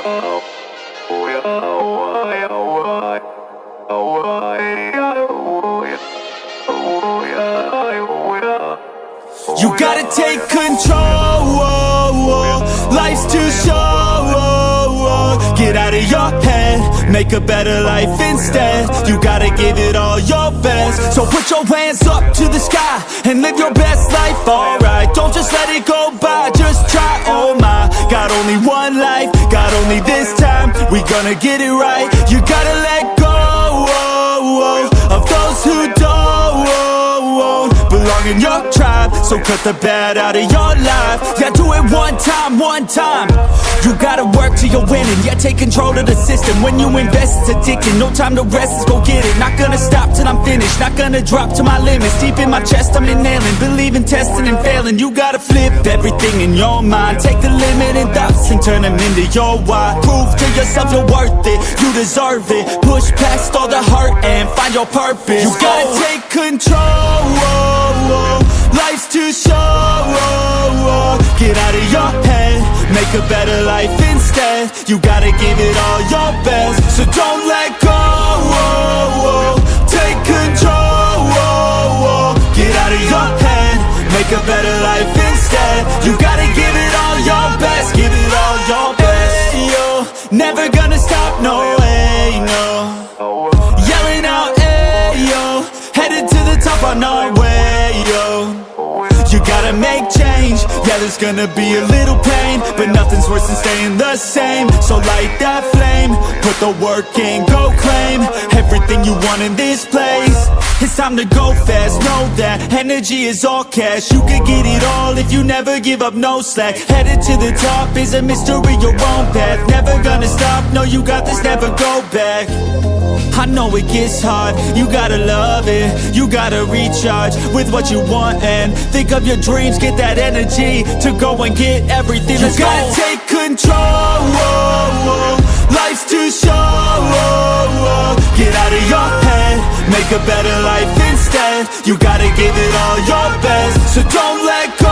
You gotta take control, life's too short. Get out of your head, make a better life instead. You gotta give it all your best. So put your hands up to the sky and live your best life, alright. Don't just let it go by, just try, oh my. Got only one life, got only this time. We gonna get it right. You gotta let go of those who don't belong in your tribe. So cut the bad out of your life. Yeah, do it one time, one time. You gotta work till you're winning. Yeah, take control of the system. When you invest, it's addicting. No time to rest, let's go get it. Not gonna stop till I'm finished. Not gonna drop to my limits. Deep in my chest, I'm inhaling. Believe in testing and failing. You gotta flip everything in your mind. Take the limiting thoughts and turn them into your why. Prove to yourself you're worth it. You deserve it. Push past all the hurt and find your purpose. You gotta take control. Life's too short. Get out of your head, make a better life instead. You gotta give it all your best. So don't let go. Take control. Get out of your head, make a better life instead. You gotta give it all your best. Give it all your best. Hey, yo, never gonna stop, no way, no. Yelling out, hey, yo, headed to the top on our way, yo. You gotta make change, yeah, there's gonna be a little pain, but nothing's worse than staying the same. So light that flame, put the work in, go claim everything you want in this place. It's time to go fast, know that energy is all cash. You can get it all if you never give up, no slack. Headed to the top is a mystery, your own path. Never gonna stop, no, you got this, never go back. I know it gets hard, you gotta love it. You gotta recharge with what you want and think of your dreams. Get that energy to go and get everything. Let's go. You gotta take control. Life's too short. Get out of your head, make a better life instead. You gotta give it all your best. So don't let go.